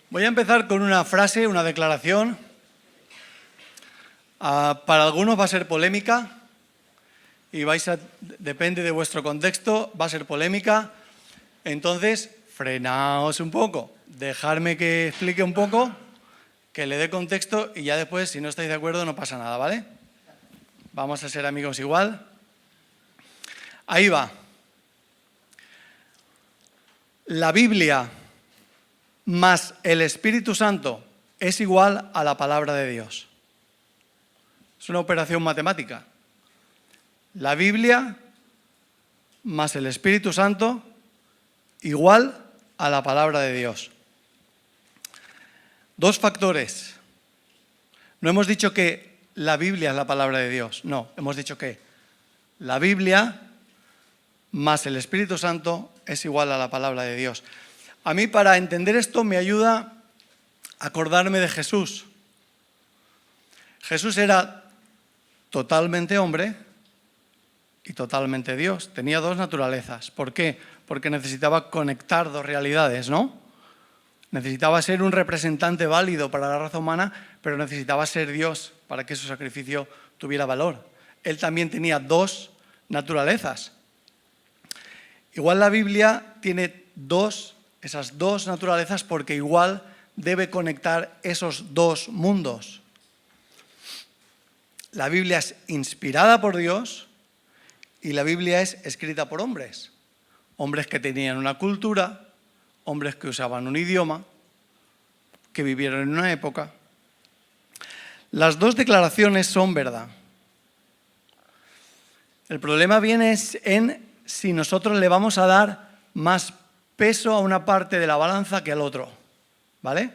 Voy a empezar con una frase, una declaración. Para algunos va a ser polémica y depende de vuestro contexto, va a ser polémica. Entonces, frenaos un poco, dejadme que explique un poco, que le dé contexto y ya después, si no estáis de acuerdo, no pasa nada, ¿vale? Vamos a ser amigos igual. Ahí va. La Biblia más el Espíritu Santo es igual a la palabra de Dios. Es una operación matemática. La Biblia más el Espíritu Santo igual a la palabra de Dios. Dos factores. No hemos dicho que la Biblia es la palabra de Dios. No, hemos dicho que la Biblia más el Espíritu Santo es igual a la palabra de Dios. A mí, para entender esto, me ayuda a acordarme de Jesús. Jesús era totalmente hombre y totalmente Dios. Tenía dos naturalezas. ¿Por qué? Porque necesitaba conectar dos realidades, ¿no? Necesitaba ser un representante válido para la raza humana, pero necesitaba ser Dios para que su sacrificio tuviera valor. Él también tenía dos naturalezas. Igual la Biblia tiene esas dos naturalezas porque igual debe conectar esos dos mundos. La Biblia es inspirada por Dios y la Biblia es escrita por hombres. Hombres que tenían una cultura, hombres que usaban un idioma, que vivieron en una época. Las dos declaraciones son verdad. El problema viene en si nosotros le vamos a dar más peso a una parte de la balanza que al otro, ¿vale?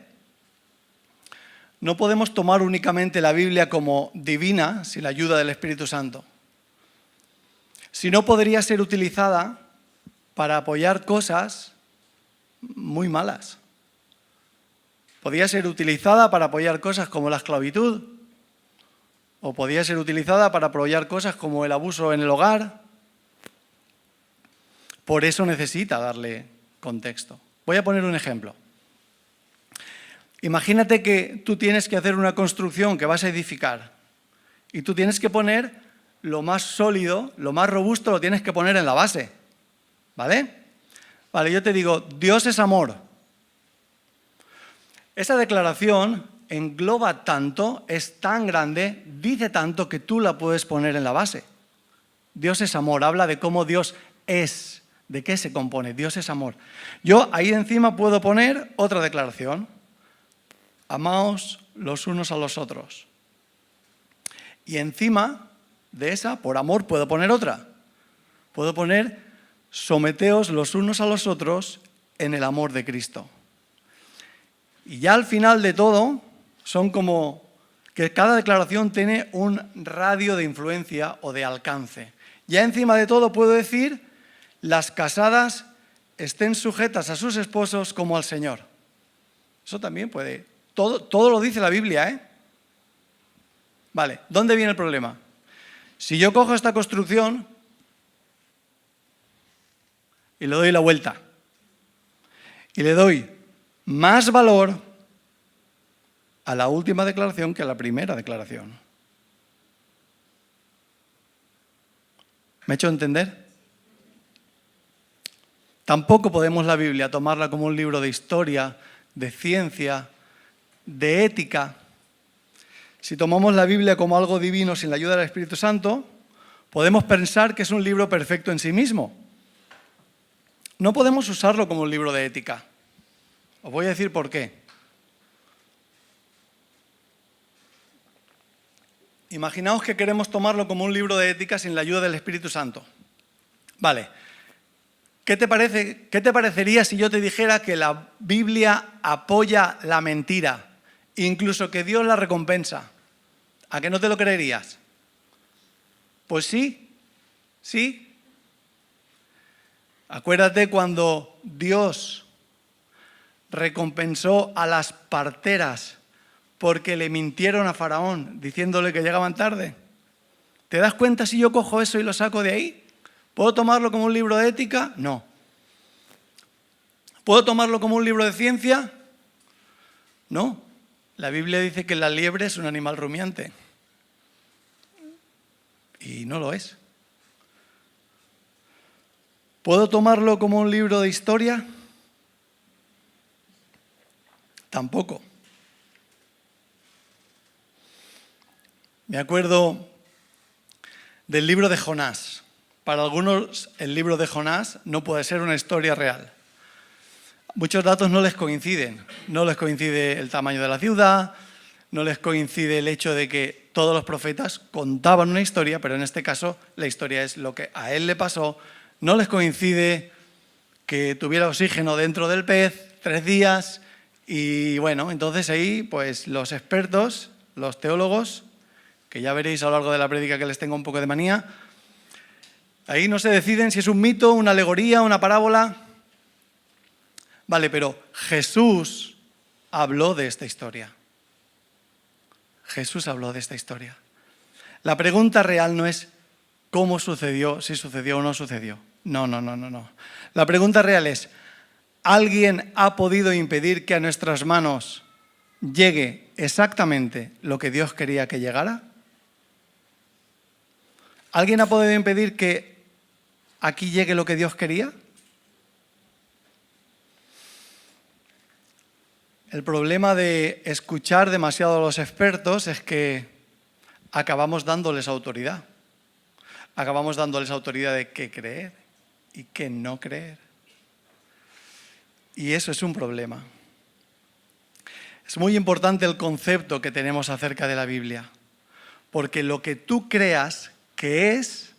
No podemos tomar únicamente la Biblia como divina sin la ayuda del Espíritu Santo. Si no, podría ser utilizada para apoyar cosas muy malas. Podría ser utilizada para apoyar cosas como la esclavitud, o podría ser utilizada para apoyar cosas como el abuso en el hogar. Por eso necesita darle contexto. Voy a poner un ejemplo. Imagínate que tú tienes que hacer una construcción que vas a edificar y tú tienes que poner lo más sólido, lo más robusto, lo tienes que poner en la base, ¿vale? Vale, yo te digo, Dios es amor. Esa declaración engloba tanto, es tan grande, dice tanto que tú la puedes poner en la base. Dios es amor, habla de cómo Dios es. ¿De qué se compone? Dios es amor. Yo ahí encima puedo poner otra declaración. Amaos los unos a los otros. Y encima de esa, por amor, puedo poner otra. Puedo poner, someteos los unos a los otros en el amor de Cristo. Y ya al final de todo, son como que cada declaración tiene un radio de influencia o de alcance. Ya encima de todo puedo decir, las casadas estén sujetas a sus esposos como al Señor. Eso también puede. Todo lo dice la Biblia, ¿eh? Vale, ¿dónde viene el problema? Si yo cojo esta construcción y le doy la vuelta y le doy más valor a la última declaración que a la primera declaración. ¿Me he hecho entender? Tampoco podemos la Biblia tomarla como un libro de historia, de ciencia, de ética. Si tomamos la Biblia como algo divino sin la ayuda del Espíritu Santo, podemos pensar que es un libro perfecto en sí mismo. No podemos usarlo como un libro de ética. Os voy a decir por qué. Imaginaos que queremos tomarlo como un libro de ética sin la ayuda del Espíritu Santo. Vale. ¿Qué te parecería si yo te dijera que la Biblia apoya la mentira, incluso que Dios la recompensa? ¿A qué no te lo creerías? Pues sí, sí. Acuérdate cuando Dios recompensó a las parteras porque le mintieron a Faraón diciéndole que llegaban tarde. ¿Te das cuenta si yo cojo eso y lo saco de ahí? ¿Puedo tomarlo como un libro de ética? No. ¿Puedo tomarlo como un libro de ciencia? No, la Biblia dice que la liebre es un animal rumiante. Y no lo es. ¿Puedo tomarlo como un libro de historia? Tampoco. Me acuerdo del libro de Jonás. Para algunos el libro de Jonás no puede ser una historia real. Muchos datos no les coinciden. No les coincide el tamaño de la ciudad, no les coincide el hecho de que todos los profetas contaban una historia, pero en este caso la historia es lo que a él le pasó. No les coincide que tuviera oxígeno dentro del pez 3 días y bueno, entonces ahí pues los expertos, los teólogos, que ya veréis a lo largo de la prédica que les tengo un poco de manía, ahí no se deciden si es un mito, una alegoría, una parábola. Vale, pero Jesús habló de esta historia. Jesús habló de esta historia. La pregunta real no es cómo sucedió, si sucedió o no sucedió. No. La pregunta real es, ¿alguien ha podido impedir que a nuestras manos llegue exactamente lo que Dios quería que llegara? ¿Alguien ha podido impedir que aquí llegue lo que Dios quería? El problema de escuchar demasiado a los expertos es que acabamos dándoles autoridad. Acabamos dándoles autoridad de qué creer y qué no creer. Y eso es un problema. Es muy importante el concepto que tenemos acerca de la Biblia, porque lo que tú creas que es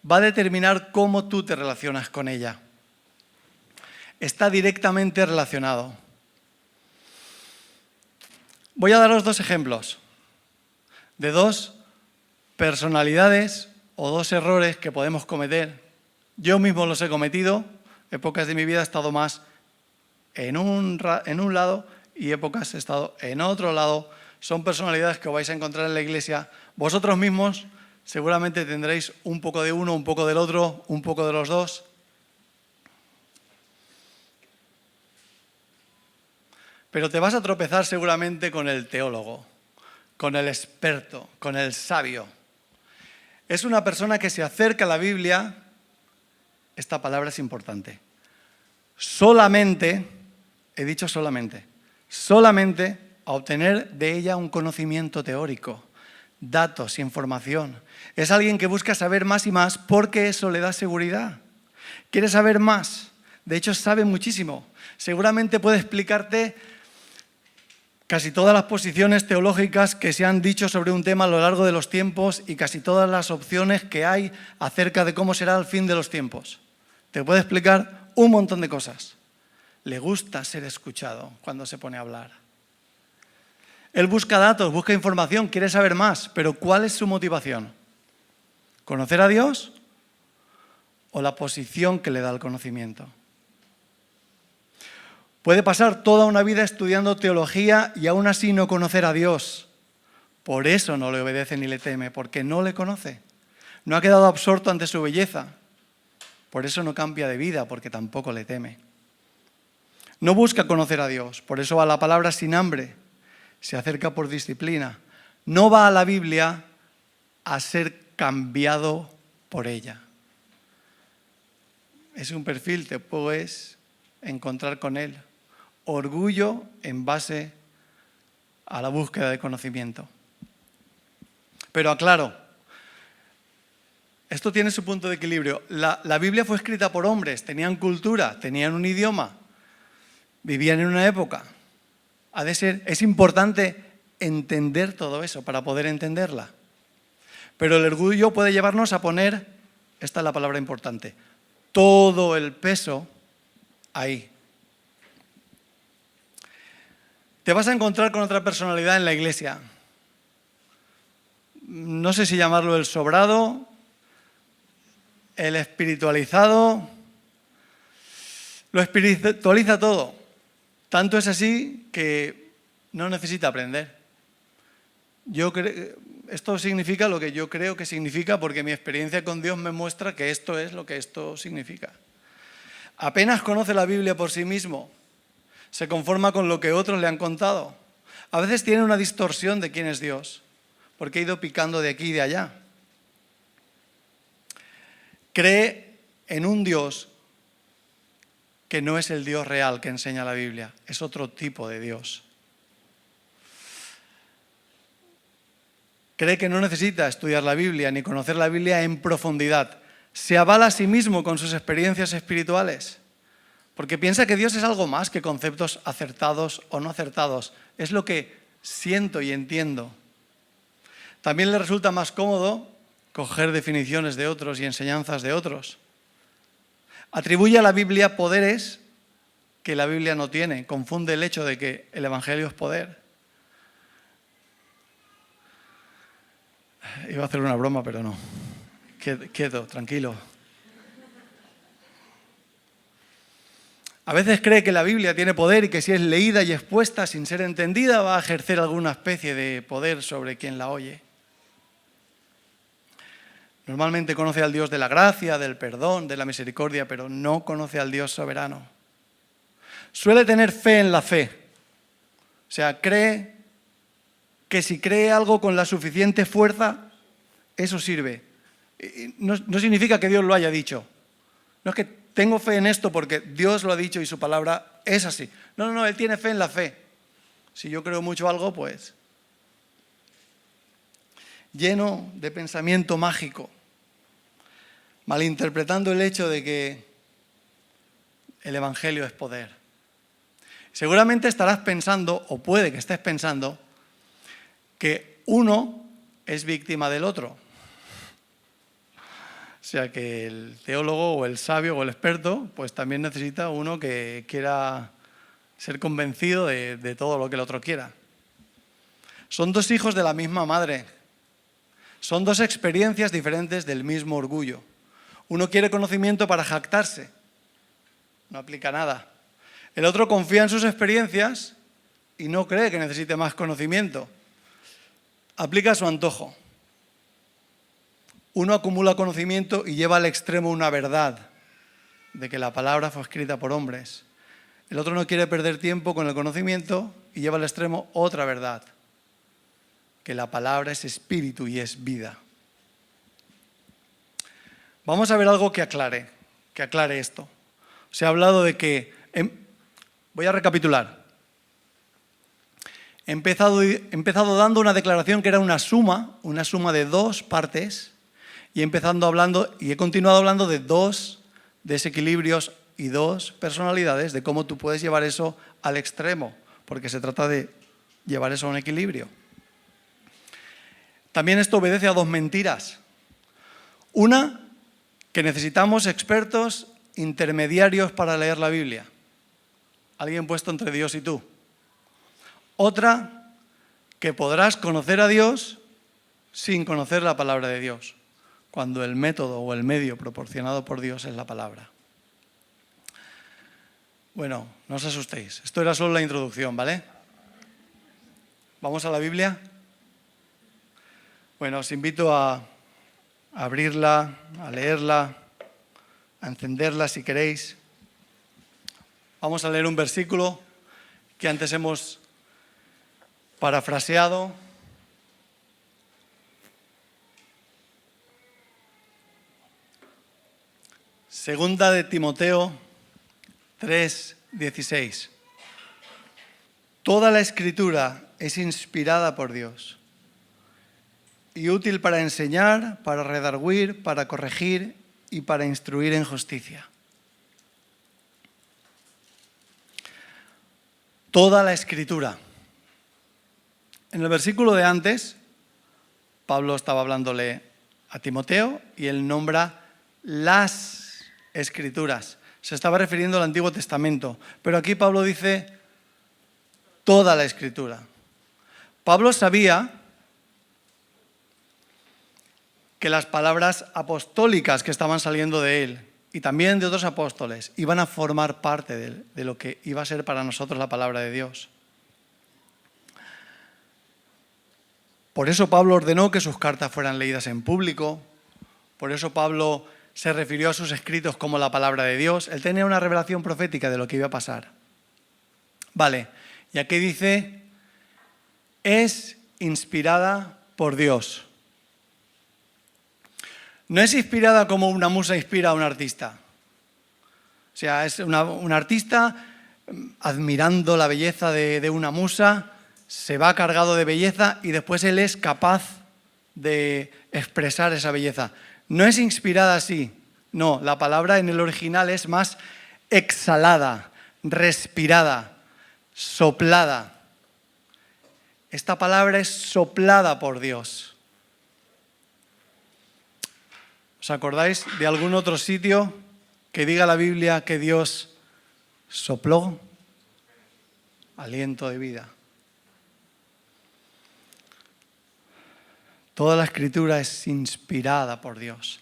va a determinar cómo tú te relacionas con ella. Está directamente relacionado. Voy a daros 2 ejemplos de 2 personalidades o 2 errores que podemos cometer. Yo mismo los he cometido, épocas de mi vida he estado más en un lado y épocas he estado en otro lado. Son personalidades que vais a encontrar en la iglesia. Vosotros mismos seguramente tendréis un poco de uno, un poco del otro, un poco de los 2. Pero te vas a tropezar seguramente con el teólogo, con el experto, con el sabio. Es una persona que se acerca a la Biblia, esta palabra es importante, solamente, he dicho solamente a obtener de ella un conocimiento teórico, datos, información. Es alguien que busca saber más y más porque eso le da seguridad. Quiere saber más, de hecho sabe muchísimo. Seguramente puede explicarte casi todas las posiciones teológicas que se han dicho sobre un tema a lo largo de los tiempos y casi todas las opciones que hay acerca de cómo será el fin de los tiempos. Te puede explicar un montón de cosas. Le gusta ser escuchado cuando se pone a hablar. Él busca datos, busca información, quiere saber más, pero ¿cuál es su motivación? ¿Conocer a Dios o la posición que le da el conocimiento? Puede pasar toda una vida estudiando teología y aún así no conocer a Dios. Por eso no le obedece ni le teme, porque no le conoce. No ha quedado absorto ante su belleza. Por eso no cambia de vida, porque tampoco le teme. No busca conocer a Dios, por eso va a la palabra sin hambre. Se acerca por disciplina. No va a la Biblia a ser cambiado por ella. Es un perfil, te puedes encontrar con él. Orgullo en base a la búsqueda de conocimiento. Pero aclaro, esto tiene su punto de equilibrio. La Biblia fue escrita por hombres, tenían cultura, tenían un idioma, vivían en una época. Es importante entender todo eso para poder entenderla. Pero el orgullo puede llevarnos a poner, esta es la palabra importante, todo el peso ahí. Te vas a encontrar con otra personalidad en la iglesia. No sé si llamarlo el sobrado, el espiritualizado. Lo espiritualiza todo. Tanto es así que no necesita aprender. Esto significa lo que yo creo que significa porque mi experiencia con Dios me muestra que esto es lo que esto significa. Apenas conoce la Biblia por sí mismo. Se conforma con lo que otros le han contado. A veces tiene una distorsión de quién es Dios, porque ha ido picando de aquí y de allá. Cree en un Dios que no es el Dios real que enseña la Biblia, es otro tipo de Dios. Cree que no necesita estudiar la Biblia ni conocer la Biblia en profundidad. Se avala a sí mismo con sus experiencias espirituales, porque piensa que Dios es algo más que conceptos acertados o no acertados. Es lo que siento y entiendo. También le resulta más cómodo coger definiciones de otros y enseñanzas de otros. Atribuye a la Biblia poderes que la Biblia no tiene. Confunde el hecho de que el Evangelio es poder. Iba a hacer una broma, pero no. Quieto, tranquilo. A veces cree que la Biblia tiene poder y que si es leída y expuesta sin ser entendida va a ejercer alguna especie de poder sobre quien la oye. Normalmente conoce al Dios de la gracia, del perdón, de la misericordia, pero no conoce al Dios soberano. Suele tener fe en la fe. O sea, cree que si cree algo con la suficiente fuerza, eso sirve. No significa que Dios lo haya dicho. No es que tengo fe en esto porque Dios lo ha dicho y su palabra es así. No, él tiene fe en la fe. Si yo creo mucho algo, pues lleno de pensamiento mágico, malinterpretando el hecho de que el Evangelio es poder. Seguramente estarás pensando, o puede que estés pensando, que uno es víctima del otro. O sea, que el teólogo o el sabio o el experto, pues también necesita uno que quiera ser convencido de todo lo que el otro quiera. Son dos hijos de la misma madre. Son dos experiencias diferentes del mismo orgullo. Uno quiere conocimiento para jactarse. No aplica nada. El otro confía en sus experiencias y no cree que necesite más conocimiento. Aplica a su antojo. Uno acumula conocimiento y lleva al extremo una verdad de que la palabra fue escrita por hombres. El otro no quiere perder tiempo con el conocimiento y lleva al extremo otra verdad, que la palabra es espíritu y es vida. Vamos a ver algo que aclare esto. Se ha hablado de que, voy a recapitular. He empezado dando una declaración que era una suma de dos partes, y he continuado hablando de dos desequilibrios y dos personalidades, de cómo tú puedes llevar eso al extremo, porque se trata de llevar eso a un equilibrio. También esto obedece a dos mentiras. Una, que necesitamos expertos intermediarios para leer la Biblia. Alguien puesto entre Dios y tú. Otra, que podrás conocer a Dios sin conocer la palabra de Dios, cuando el método o el medio proporcionado por Dios es la palabra. Bueno, no os asustéis. Esto era solo la introducción, ¿vale? ¿Vamos a la Biblia? Bueno, os invito a abrirla, a leerla, a encenderla si queréis. Vamos a leer un versículo que antes hemos parafraseado. Segunda de Timoteo 3:16. Toda la Escritura es inspirada por Dios y útil para enseñar, para redarguir, para corregir y para instruir en justicia. Toda la Escritura. En el versículo de antes, Pablo estaba hablándole a Timoteo y él nombra las Escrituras. Se estaba refiriendo al Antiguo Testamento, pero aquí Pablo dice toda la Escritura. Pablo sabía que las palabras apostólicas que estaban saliendo de él y también de otros apóstoles iban a formar parte de lo que iba a ser para nosotros la palabra de Dios. Por eso Pablo ordenó que sus cartas fueran leídas en público. Por eso Pablo se refirió a sus escritos como la palabra de Dios. Él tenía una revelación profética de lo que iba a pasar. Vale, y aquí dice es inspirada por Dios. No es inspirada como una musa inspira a un artista. O sea, es un artista admirando la belleza de una musa, se va cargado de belleza y después él es capaz de expresar esa belleza. No es inspirada así. No, la palabra en el original es más exhalada, respirada, soplada. Esta palabra es soplada por Dios. ¿Os acordáis de algún otro sitio que diga la Biblia que Dios sopló aliento de vida? Toda la Escritura es inspirada por Dios.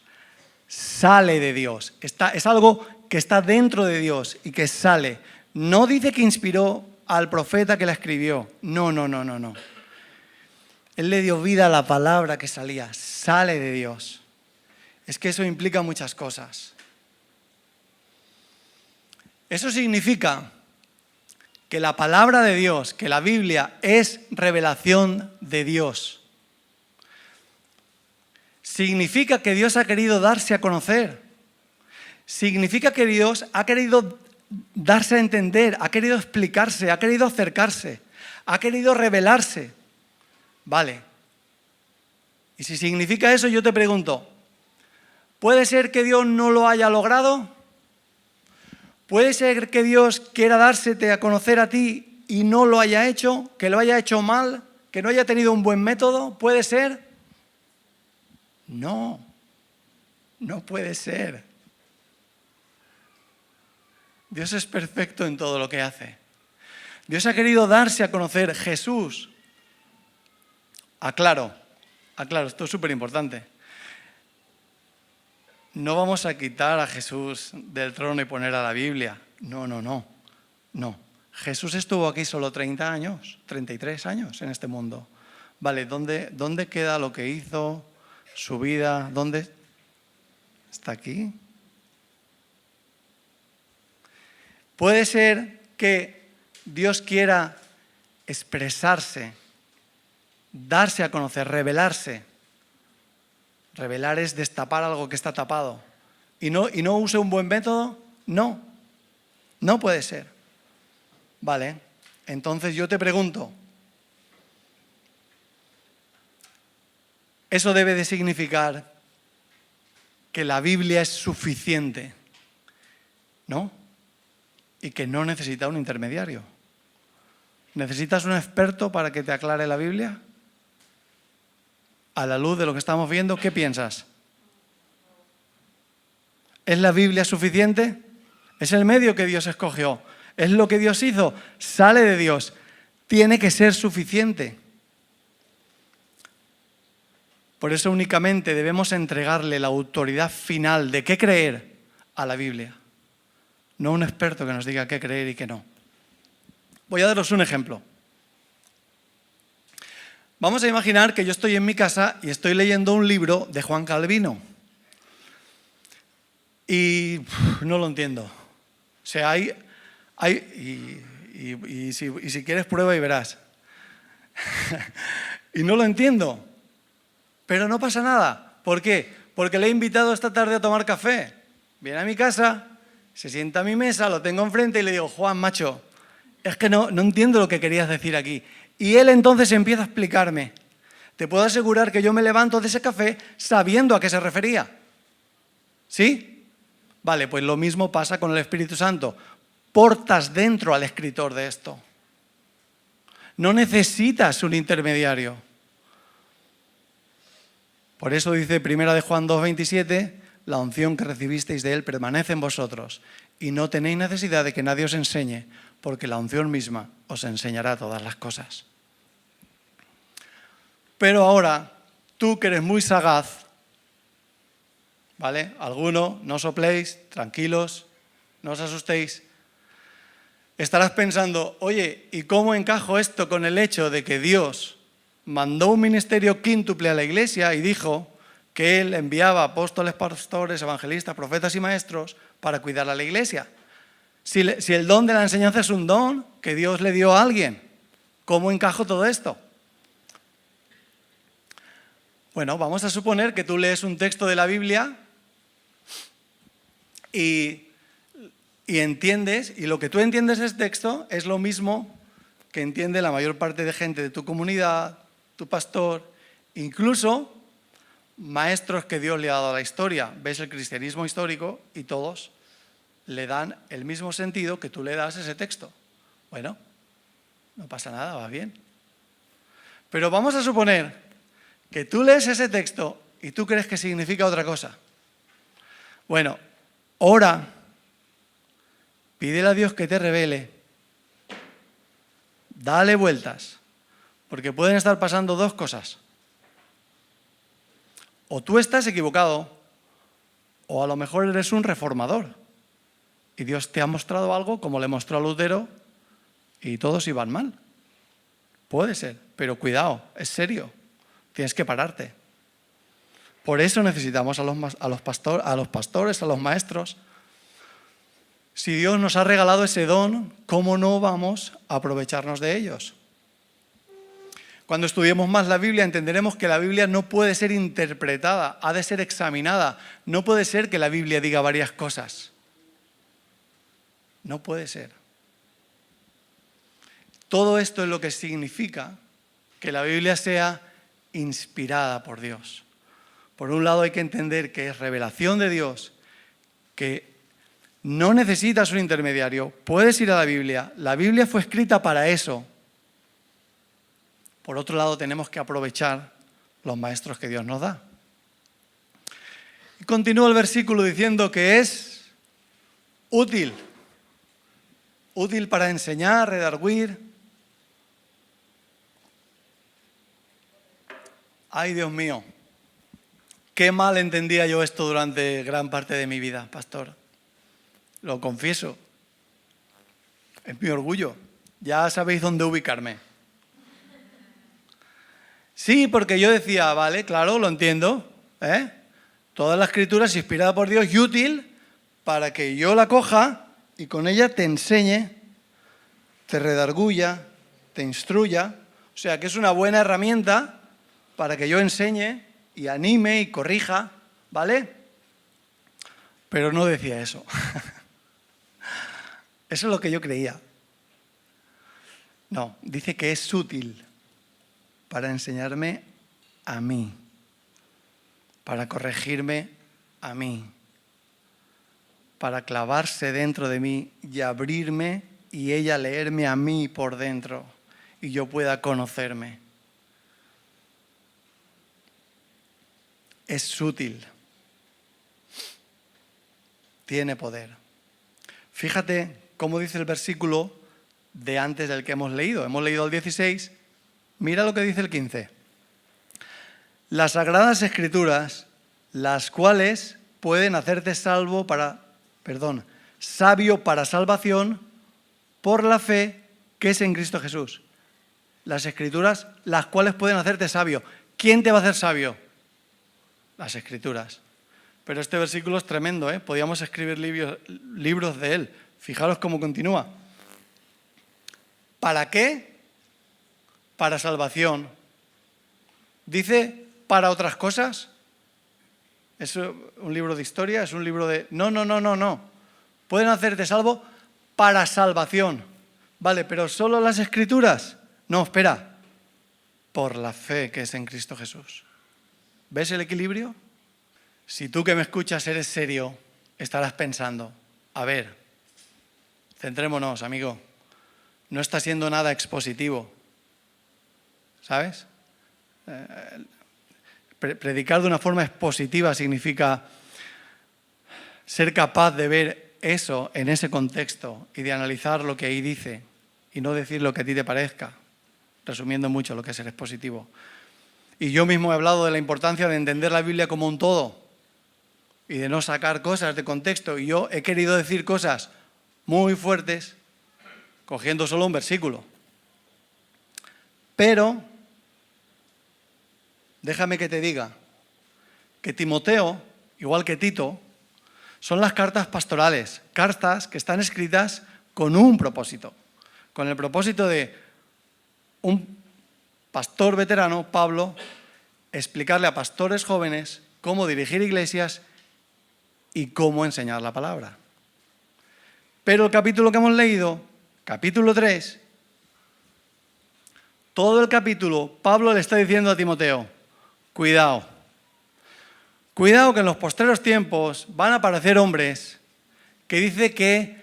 Sale de Dios. Es algo que está dentro de Dios y que sale. No dice que inspiró al profeta que la escribió. No. Él le dio vida a la palabra que salía. Sale de Dios. Es que eso implica muchas cosas. Eso significa que la palabra de Dios, que la Biblia, es revelación de Dios. Significa que Dios ha querido darse a conocer. Significa que Dios ha querido darse a entender, ha querido explicarse, ha querido acercarse, ha querido revelarse. Vale. Y si significa eso, yo te pregunto, ¿puede ser que Dios no lo haya logrado? ¿Puede ser que Dios quiera dársete a conocer a ti y no lo haya hecho? ¿Que lo haya hecho mal? ¿Que no haya tenido un buen método? ¿Puede ser? No puede ser. Dios es perfecto en todo lo que hace. Dios ha querido darse a conocer. Jesús. Aclaro, esto es súper importante. No vamos a quitar a Jesús del trono y poner a la Biblia. No. Jesús estuvo aquí solo 30 años, 33 años en este mundo. Vale, ¿dónde queda lo que hizo, su vida? ¿Dónde está aquí? Puede ser que Dios quiera expresarse, darse a conocer, revelarse. Revelar es destapar algo que está tapado. ¿Y no use un buen método? No puede ser. Vale, entonces yo te pregunto, ¿eso debe de significar que la Biblia es suficiente? ¿No? Y que no necesita un intermediario. ¿Necesitas un experto para que te aclare la Biblia? A la luz de lo que estamos viendo, ¿qué piensas? ¿Es la Biblia suficiente? ¿Es el medio que Dios escogió? ¿Es lo que Dios hizo? Sale de Dios. Tiene que ser suficiente. Por eso únicamente debemos entregarle la autoridad final de qué creer a la Biblia. No un experto que nos diga qué creer y qué no. Voy a daros un ejemplo. Vamos a imaginar que yo estoy en mi casa y estoy leyendo un libro de Juan Calvino. Y no lo entiendo. O sea, si quieres prueba y verás. Y no lo entiendo. Pero no pasa nada. ¿Por qué? Porque le he invitado esta tarde a tomar café. Viene a mi casa, se sienta a mi mesa, lo tengo enfrente y le digo, Juan, macho, es que no entiendo lo que querías decir aquí. Y él entonces empieza a explicarme. Te puedo asegurar que yo me levanto de ese café sabiendo a qué se refería. ¿Sí? Vale, pues lo mismo pasa con el Espíritu Santo. Portas dentro al escritor de esto. No necesitas un intermediario. Por eso dice 1 de Juan 2:27, la unción que recibisteis de él permanece en vosotros y no tenéis necesidad de que nadie os enseñe, porque la unción misma os enseñará todas las cosas. Pero ahora, tú que eres muy sagaz, ¿vale? Alguno, no sopléis, tranquilos, no os asustéis. Estarás pensando, oye, ¿y cómo encajo esto con el hecho de que Dios mandó un ministerio quíntuple a la iglesia y dijo que Él enviaba apóstoles, pastores, evangelistas, profetas y maestros para cuidar a la iglesia? Si el don de la enseñanza es un don que Dios le dio a alguien, ¿cómo encajo todo esto? Bueno, vamos a suponer que tú lees un texto de la Biblia y entiendes, y lo que tú entiendes de ese texto es lo mismo que entiende la mayor parte de gente de tu comunidad, tu pastor, incluso maestros que Dios le ha dado a la historia. Ves el cristianismo histórico y todos le dan el mismo sentido que tú le das a ese texto. Bueno, no pasa nada, va bien. Pero vamos a suponer que tú lees ese texto y tú crees que significa otra cosa. Bueno, ora, pídele a Dios que te revele, dale vueltas, porque pueden estar pasando dos cosas. O tú estás equivocado, o a lo mejor eres un reformador. Y Dios te ha mostrado algo como le mostró a Lutero y todos iban mal. Puede ser, pero cuidado, es serio. Tienes que pararte. Por eso necesitamos a los pastores, a los maestros. Si Dios nos ha regalado ese don, ¿cómo no vamos a aprovecharnos de ellos? Cuando estudiemos más la Biblia entenderemos que la Biblia no puede ser interpretada, ha de ser examinada. No puede ser que la Biblia diga varias cosas. No puede ser. Todo esto es lo que significa que la Biblia sea inspirada por Dios. Por un lado hay que entender que es revelación de Dios, que no necesitas un intermediario, puedes ir a la Biblia fue escrita para eso. Por otro lado tenemos que aprovechar los maestros que Dios nos da. Y continúa el versículo diciendo que es útil. Útil para enseñar, redarguir. Ay, Dios mío, qué mal entendía yo esto durante gran parte de mi vida, pastor. Lo confieso. Es mi orgullo. Ya sabéis dónde ubicarme. Sí, porque yo decía, vale, claro, lo entiendo. Toda la escritura es inspirada por Dios y útil para que yo la coja y con ella te enseñe, te redarguya, te instruya. O sea, que es una buena herramienta para que yo enseñe y anime y corrija, ¿vale? Pero no decía eso. Eso es lo que yo creía. No, dice que es útil para enseñarme a mí, para corregirme a mí, para clavarse dentro de mí y abrirme y ella leerme a mí por dentro y yo pueda conocerme. Es útil. Tiene poder. Fíjate cómo dice el versículo de antes del que hemos leído. Hemos leído el 16. Mira lo que dice el 15. Las Sagradas Escrituras, las cuales pueden hacerte sabio para salvación por la fe que es en Cristo Jesús. Las Escrituras, las cuales pueden hacerte sabio. ¿Quién te va a hacer sabio? Las Escrituras. Pero este versículo es tremendo, ¿eh? Podríamos escribir libros de él. Fijaros cómo continúa. ¿Para qué? Para salvación. ¿Dice para otras cosas? ¿Es un libro de historia? ¿Es un libro de...? No. Pueden hacerte salvo para salvación. Vale, pero ¿solo las Escrituras? No, espera. Por la fe que es en Cristo Jesús. ¿Ves el equilibrio? Si tú que me escuchas eres serio, estarás pensando, a ver, centrémonos, amigo, no está siendo nada expositivo, ¿sabes? Predicar de una forma expositiva significa ser capaz de ver eso en ese contexto y de analizar lo que ahí dice y no decir lo que a ti te parezca, resumiendo mucho lo que es ser expositivo. Y yo mismo he hablado de la importancia de entender la Biblia como un todo y de no sacar cosas de contexto. Y yo he querido decir cosas muy fuertes cogiendo solo un versículo. Pero déjame que te diga que Timoteo, igual que Tito, son las cartas pastorales, cartas que están escritas con un propósito, con el propósito de un pastor veterano, Pablo, explicarle a pastores jóvenes cómo dirigir iglesias y cómo enseñar la palabra. Pero el capítulo que hemos leído, capítulo 3, todo el capítulo, Pablo le está diciendo a Timoteo, cuidado, cuidado que en los postreros tiempos van a aparecer hombres que dice que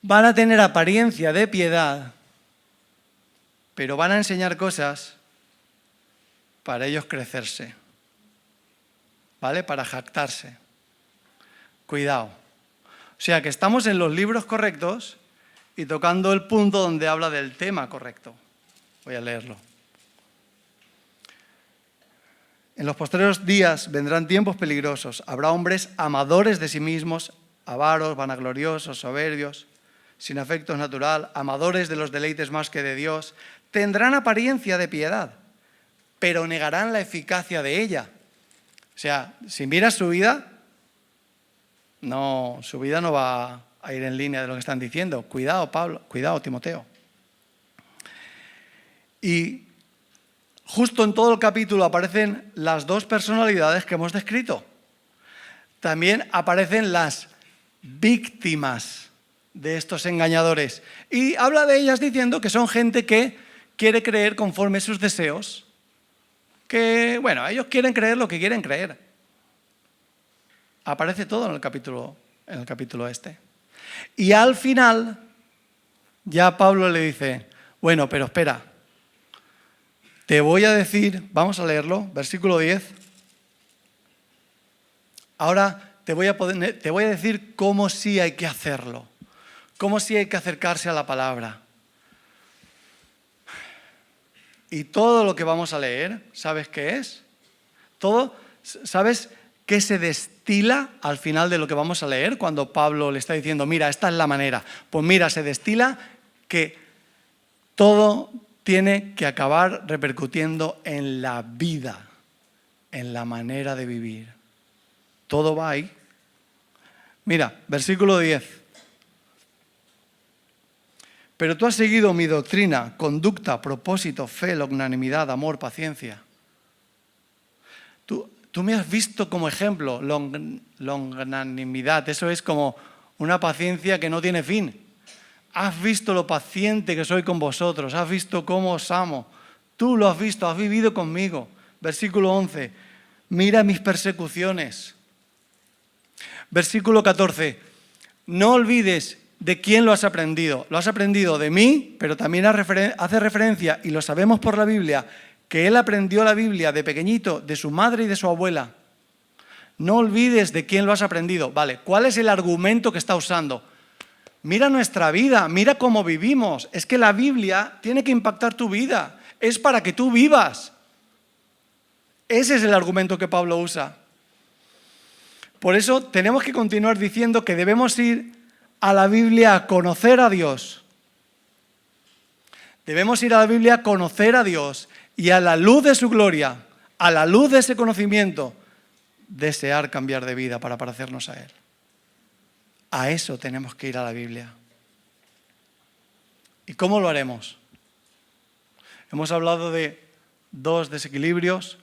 van a tener apariencia de piedad, pero van a enseñar cosas para ellos crecerse, ¿vale? Para jactarse. Cuidado. O sea que estamos en los libros correctos y tocando el punto donde habla del tema correcto. Voy a leerlo. En los postreros días vendrán tiempos peligrosos. Habrá hombres amadores de sí mismos, avaros, vanagloriosos, soberbios, sin afecto natural, amadores de los deleites más que de Dios. Tendrán apariencia de piedad, pero negarán la eficacia de ella. O sea, si miras su vida no va a ir en línea de lo que están diciendo. Cuidado, Pablo, cuidado, Timoteo. Y justo en todo el capítulo aparecen las dos personalidades que hemos descrito. También aparecen las víctimas de estos engañadores. Y habla de ellas diciendo que son gente que quiere creer conforme a sus deseos. Que, bueno, ellos quieren creer lo que quieren creer. Aparece todo en el capítulo este. Y al final, ya Pablo le dice, bueno, pero espera, te voy a decir, vamos a leerlo, versículo 10. Ahora te voy a decir cómo sí hay que hacerlo, cómo sí hay que acercarse a la palabra. Y todo lo que vamos a leer, ¿sabes qué es? Todo, ¿sabes qué se destila al final de lo que vamos a leer? Cuando Pablo le está diciendo, mira, esta es la manera. Pues mira, se destila que todo tiene que acabar repercutiendo en la vida, en la manera de vivir. Todo va ahí. Mira, versículo 10. Pero tú has seguido mi doctrina, conducta, propósito, fe, longanimidad, amor, paciencia. Tú me has visto como ejemplo, longanimidad, eso es como una paciencia que no tiene fin. Has visto lo paciente que soy con vosotros, has visto cómo os amo. Tú lo has visto, has vivido conmigo. Versículo 11, mira mis persecuciones. Versículo 14, no olvides de quién lo has aprendido. Lo has aprendido de mí, pero también hace referencia, y lo sabemos por la Biblia, que él aprendió la Biblia de pequeñito, de su madre y de su abuela. No olvides de quién lo has aprendido. Vale, ¿cuál es el argumento que está usando? Mira nuestra vida, mira cómo vivimos. Es que la Biblia tiene que impactar tu vida. Es para que tú vivas. Ese es el argumento que Pablo usa. Por eso tenemos que continuar diciendo que debemos ir a la Biblia a conocer a Dios. Debemos ir a la Biblia a conocer a Dios y a la luz de su gloria, a la luz de ese conocimiento, desear cambiar de vida para parecernos a Él. A eso tenemos que ir a la Biblia. ¿Y cómo lo haremos? Hemos hablado de dos desequilibrios.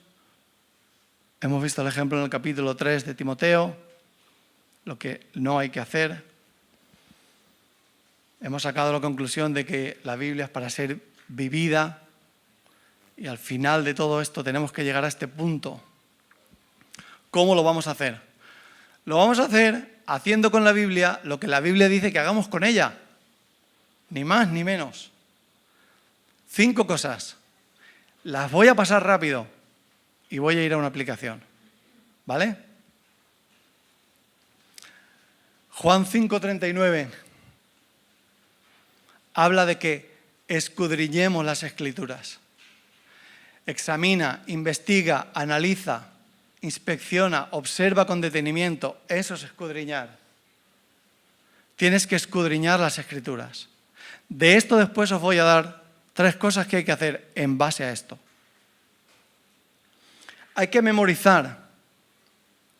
Hemos visto el ejemplo en el capítulo 3 de Timoteo, lo que no hay que hacer. Hemos sacado la conclusión de que la Biblia es para ser vivida y al final de todo esto tenemos que llegar a este punto. ¿Cómo lo vamos a hacer? Lo vamos a hacer haciendo con la Biblia lo que la Biblia dice que hagamos con ella. Ni más ni menos. 5 cosas. Las voy a pasar rápido y voy a ir a una aplicación. ¿Vale? Juan 5:39 habla de que escudriñemos las Escrituras. Examina, investiga, analiza, inspecciona, observa con detenimiento. Eso es escudriñar. Tienes que escudriñar las Escrituras. De esto después os voy a dar 3 cosas que hay que hacer en base a esto. Hay que memorizar.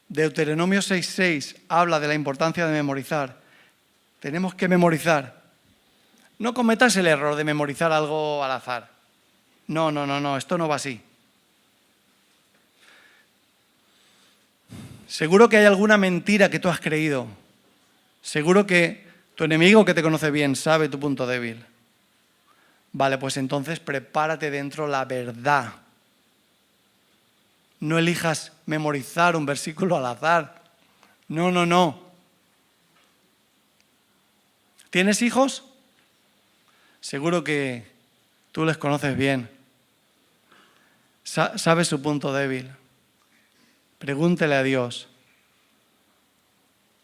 Deuteronomio 6:6 habla de la importancia de memorizar. Tenemos que memorizar. No cometas el error de memorizar algo al azar. No, esto no va así. Seguro que hay alguna mentira que tú has creído. Seguro que tu enemigo que te conoce bien sabe tu punto débil. Vale, pues entonces prepárate dentro la verdad. No elijas memorizar un versículo al azar. No, no, no. ¿Tienes hijos? Seguro que tú les conoces bien. Sabes su punto débil. Pregúntele a Dios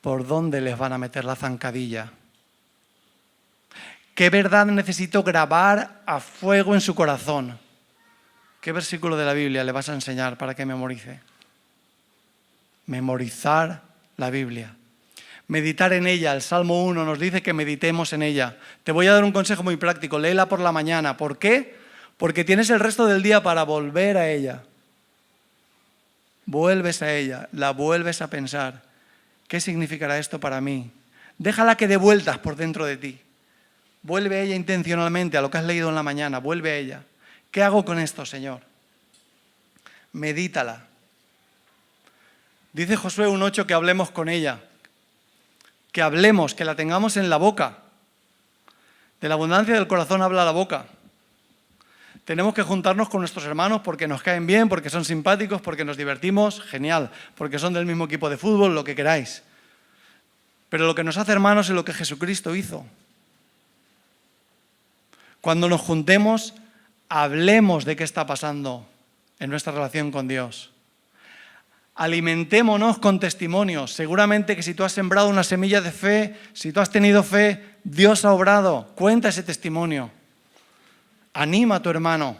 por dónde les van a meter la zancadilla. ¿Qué verdad necesito grabar a fuego en su corazón? ¿Qué versículo de la Biblia le vas a enseñar para que memorice? Memorizar la Biblia. Meditar en ella. El Salmo 1 nos dice que meditemos en ella. Te voy a dar un consejo muy práctico. Léela por la mañana. ¿Por qué? Porque tienes el resto del día para volver a ella. Vuelves a ella, la vuelves a pensar. ¿Qué significará esto para mí? Déjala que dé vueltas por dentro de ti. Vuelve a ella intencionalmente, a lo que has leído en la mañana. Vuelve a ella. ¿Qué hago con esto, Señor? Medítala. Dice Josué 1:8 que hablemos con ella. Que hablemos, que la tengamos en la boca. De la abundancia del corazón habla la boca. Tenemos que juntarnos con nuestros hermanos porque nos caen bien, porque son simpáticos, porque nos divertimos, genial, porque son del mismo equipo de fútbol, lo que queráis. Pero lo que nos hace hermanos es lo que Jesucristo hizo. Cuando nos juntemos, hablemos de qué está pasando en nuestra relación con Dios. Alimentémonos con testimonios. Seguramente que si tú has sembrado una semilla de fe, si tú has tenido fe, Dios ha obrado. Cuenta ese testimonio. Anima a tu hermano.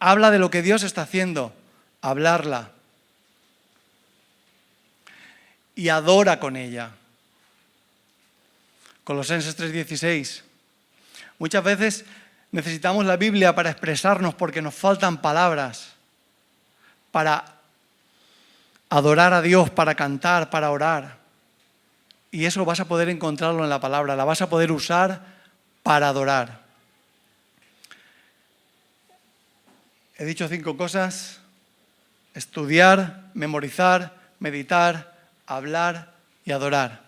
Habla de lo que Dios está haciendo. Hablarla. Y adora con ella. Colosenses 3:16. Muchas veces necesitamos la Biblia para expresarnos porque nos faltan palabras. Para adorar a Dios, para cantar, para orar. Y eso vas a poder encontrarlo en la palabra. La vas a poder usar para adorar. He dicho 5 cosas: estudiar, memorizar, meditar, hablar y adorar.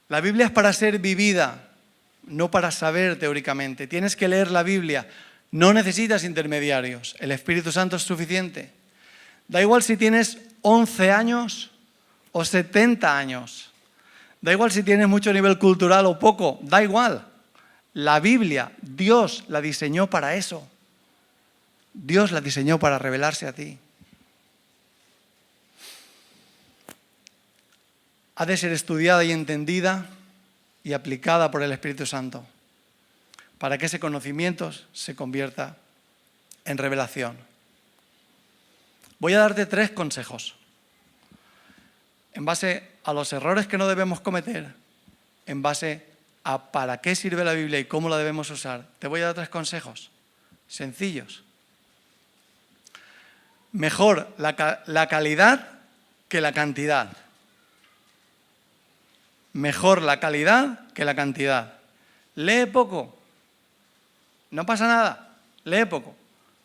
La Biblia es para ser vivida, no para saber teóricamente. Tienes que leer la Biblia. No necesitas intermediarios. El Espíritu Santo es suficiente. Da igual si tienes 11 años o 70 años. Da igual si tienes mucho nivel cultural o poco. Da igual. La Biblia, Dios la diseñó para eso. Dios la diseñó para revelarse a ti. Ha de ser estudiada y entendida y aplicada por el Espíritu Santo para que ese conocimiento se convierta en revelación. Voy a darte 3 consejos en base a los errores que no debemos cometer, en base a para qué sirve la Biblia y cómo la debemos usar. Te voy a dar 3 consejos sencillos. Mejor la calidad que la cantidad. Mejor la calidad que la cantidad. Lee poco. No pasa nada. Lee poco.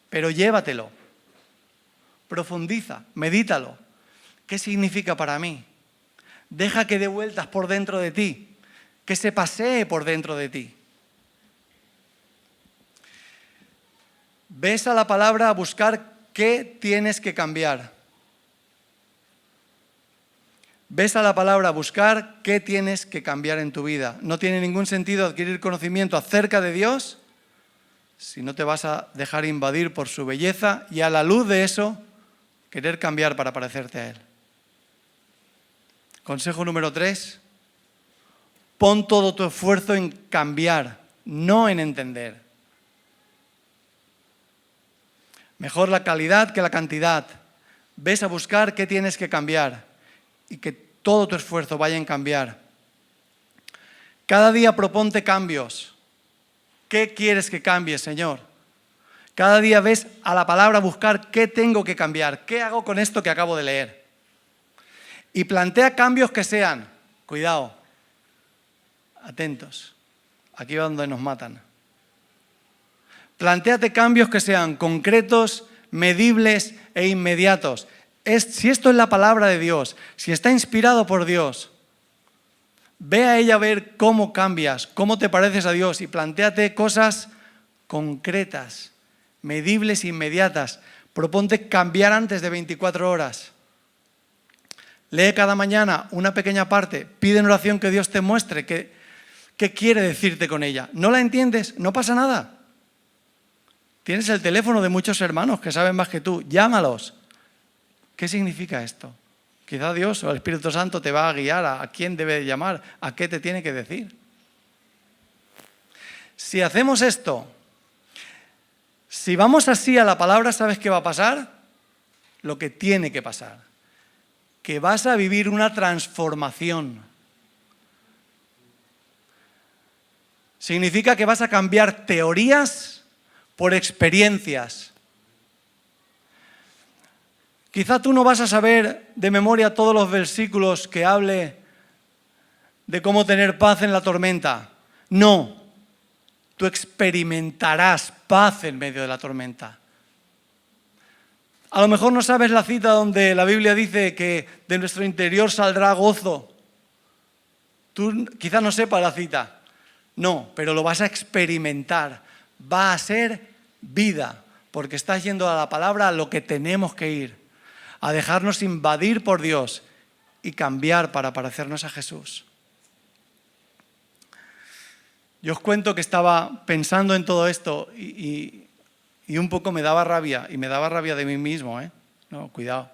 Pero llévatelo. Profundiza. Medítalo. ¿Qué significa para mí? Deja que dé vueltas por dentro de ti. Que se pasee por dentro de ti. Ves a la palabra a buscar qué tienes que cambiar. Ves a la palabra a buscar qué tienes que cambiar en tu vida. No tiene ningún sentido adquirir conocimiento acerca de Dios si no te vas a dejar invadir por su belleza y a la luz de eso querer cambiar para parecerte a Él. Consejo número 3. Pon todo tu esfuerzo en cambiar, no en entender. Mejor la calidad que la cantidad. Ves a buscar qué tienes que cambiar y que todo tu esfuerzo vaya en cambiar. Cada día proponte cambios. ¿Qué quieres que cambie, Señor? Cada día ves a la palabra buscar qué tengo que cambiar, qué hago con esto que acabo de leer. Y plantea cambios que sean, cuidado, atentos, aquí va donde nos matan. Plantéate cambios que sean concretos, medibles e inmediatos. si esto es la palabra de Dios, si está inspirado por Dios, ve a ella a ver cómo cambias, cómo te pareces a Dios y plantéate cosas concretas, medibles e inmediatas. Proponte cambiar antes de 24 horas. Lee cada mañana una pequeña parte, pide en oración que Dios te muestre qué quiere decirte con ella. ¿No la entiendes? No pasa nada. Tienes el teléfono de muchos hermanos que saben más que tú, llámalos. ¿Qué significa esto? Quizá Dios o el Espíritu Santo te va a guiar a quién debe llamar, a qué te tiene que decir. Si hacemos esto, si vamos así a la palabra, ¿sabes qué va a pasar? Lo que tiene que pasar. Que vas a vivir una transformación. Significa que vas a cambiar teorías por experiencias. Quizá tú no vas a saber de memoria todos los versículos que hable de cómo tener paz en la tormenta. No, tú experimentarás paz en medio de la tormenta. A lo mejor no sabes la cita donde la Biblia dice que de nuestro interior saldrá gozo. Tú quizá no sepas la cita. No, pero lo vas a experimentar. Va a ser vida, porque estás yendo a la palabra a lo que tenemos que ir, a dejarnos invadir por Dios y cambiar para parecernos a Jesús. Yo os cuento que estaba pensando en todo esto y un poco me daba rabia, y me daba rabia de mí mismo, No, cuidado.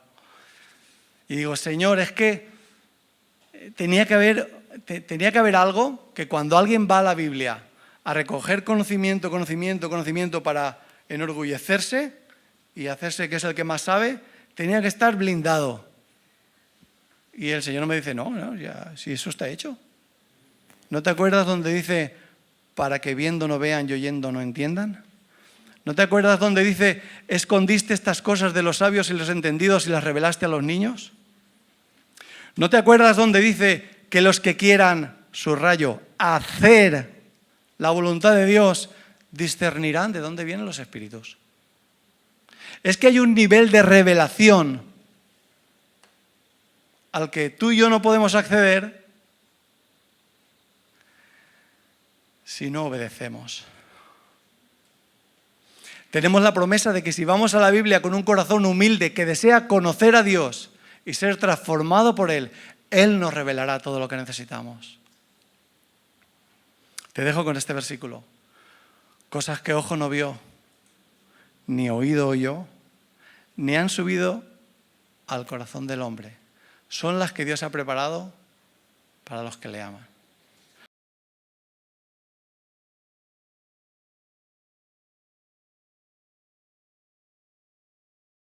Y digo, Señor, es que tenía que haber algo que cuando alguien va a la Biblia a recoger conocimiento para enorgullecerse y hacerse que es el que más sabe, tenía que estar blindado. Y el Señor me dice, no, ya, si eso está hecho. ¿No te acuerdas donde dice, para que viendo no vean y oyendo no entiendan? ¿No te acuerdas donde dice, escondiste estas cosas de los sabios y los entendidos y las revelaste a los niños? ¿No te acuerdas donde dice que los que quieran, subrayo, hacer la voluntad de Dios, discernirán de dónde vienen los espíritus? Es que hay un nivel de revelación al que tú y yo no podemos acceder si no obedecemos. Tenemos la promesa de que si vamos a la Biblia con un corazón humilde que desea conocer a Dios y ser transformado por Él, Él nos revelará todo lo que necesitamos. Te dejo con este versículo. Cosas que ojo no vio, ni oído oyó, ni han subido al corazón del hombre. Son las que Dios ha preparado para los que le aman.